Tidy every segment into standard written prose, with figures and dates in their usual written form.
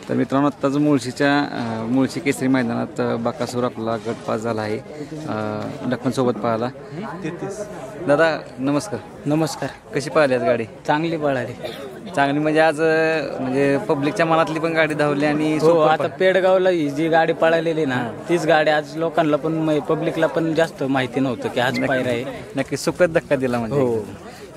तर मित्रांनो आत्ताच मुळशी केसरी मैदानात बकासूर आपला गट पास झाला आहे लखनसोबत पाहायला। दादा नमस्कार। नमस्कार। कशी पाहिली आज गाडी? चांगली पळाली। चांगली म्हणजे आज म्हणजे पब्लिकच्या मनातली पण गाडी धावली आणि हो आता पेडगावला ही जी गाडी पळालेली ना तीच गाडी आज लोकांना पण पब्लिकला पण जास्त माहिती नव्हतं की आज पायरा आहे। नक्की सुखद धक्का दिला म्हणजे हो।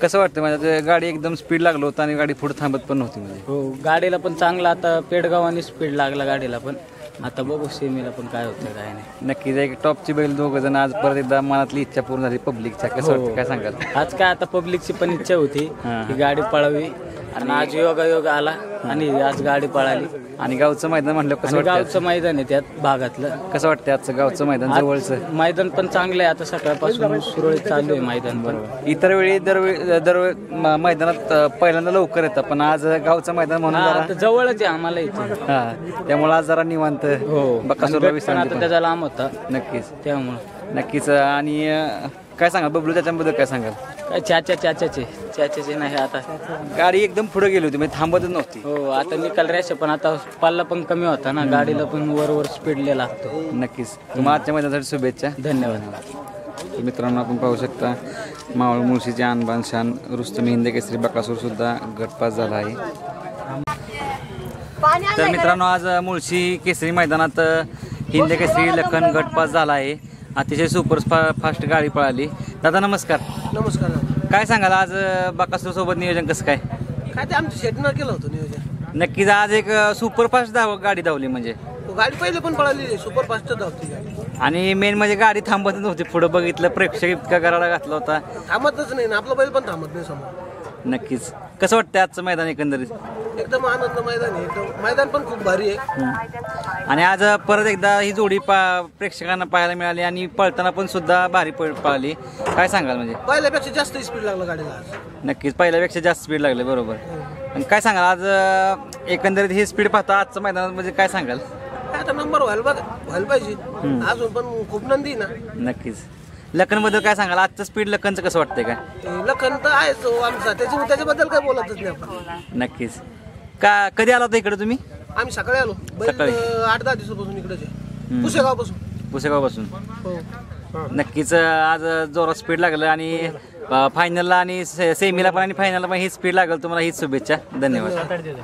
कसं वाटतं म्हणजे गाडी एकदम स्पीड लागलो होतं आणि गाडी पुढे थांबत पण नव्हती म्हणजे? हो गाडीला पण चांगला आता पेडगावाने स्पीड लागला गाडीला पण आता बघू सेमीला पण काय होतं काय नाही। नक्कीच एक टॉपची बैल दोघं जण आज परत एकदा मनातली इच्छा पूर्ण झाली पब्लिकच्या। कसं वाटतं काय सांगाल? आज काय आता पब्लिकची पण इच्छा होती की गाडी पळावी आणि आज योगायोग आला आणि आज गाडी पळाली आणि गावचं मैदान म्हटलं कसं वाटतं? गावचं मैदान आहे त्यात भागातलं। कसं वाटतं आजचं गावचं मैदान जवळचं? मैदान पण चांगलं आहे आता सकाळपासून सुरळीत चालू आहे मैदान पण। इतर वेळी दरवेळी मैदानात पहिल्यांदा लवकर येतं पण आज गावचं मैदान म्हणून जवळच आहे आम्हाला इथे त्यामुळे आज जरा निवांत बकासूरला विश्रांती आता त्याचा लांब होता। नक्कीच त्यामुळे नक्कीच। आणि काय सांगाल बबलू त्याच्याबद्दल काय सांगाल? काय चाच्याचे नाही आता गाडी एकदम पुढे गेली होती म्हणजे थांबतच नव्हती। हो आता निकाल रेषे पण आता पल्ला पण कमी होता ना गाडीला पण वर स्पीड लागतो। नक्कीच तुम्हाला आजच्या मैदानासाठी शुभेच्छा। धन्यवाद। मित्रांनो आपण पाहू शकता मावळ मुळशीचे आणबान शान रुस्तम हिंद केसरी बकासूर सुद्धा गटपास झाला आहे। तर मित्रांनो आज मुळशी केसरी मैदानात हिंद केसरी लखन गटपास झाला आहे। अतिशय सुपर फास्ट गाडी पळाली। दादा नमस्कार। नमस्कार। काय सांगाल आज बकासूर सोबत नियोजन कसं काय? काय ते आमच्या शेटनं केलं होतं नियोजन। नक्कीच आज एक सुपर फास्ट गाडी धावली म्हणजे गाडी पहिले पण पळाली सुपर फास्ट धावती गाडी आणि मेन म्हणजे गाडी थांबतच नव्हती। पुढे बघितलं प्रेक्षक इतका गराडा घातला होता थांबतच नाही ना आपला बैल पण थांबत नाही समोर। नक्कीच कसं वाटतं आजचं मैदान एकंदरीत? एकदम आनंद मैदान आहे एकदम मैदान पण खूप भारी आहे। आणि आज परत एकदा ही जोडी प्रेक्षकांना पाहायला मिळाली आणि पळताना पण सुद्धा भारी पळाली। काय सांगाल म्हणजे? पहिल्यापेक्षा जास्त स्पीड लागला गाडीला आज। नक्कीच पहिल्यापेक्षा जास्त स्पीड लागले बरोबर। आणि काय सांगाल आज एकंदरीत ही स्पीड पाहता आजचं मैदानात म्हणजे काय सांगाल? आता नंबर व्हायला पाहिजे अजून पण खूप नंदी ना। नक्कीच लखन बद्दल काय सांगाल? आजचं स्पीड लखनचं कसं वाटतंय काय? लखन तर आहेच आमचा त्याच्याबद्दल काय बोलतच नाही आपण। नक्कीच। का कधी आला होता इकडे तुम्ही? आम्ही सकाळी आलो बैल 8-10 दिवसापासून इकडेच आहे पुसेगावपासून। हो नक्कीच आज जोरात स्पीड लागलं आणि फायनलला आणि सेमीला पण आणि फायनलला पण ही स्पीड लागेल। तुम्हाला हीच शुभेच्छा। धन्यवाद।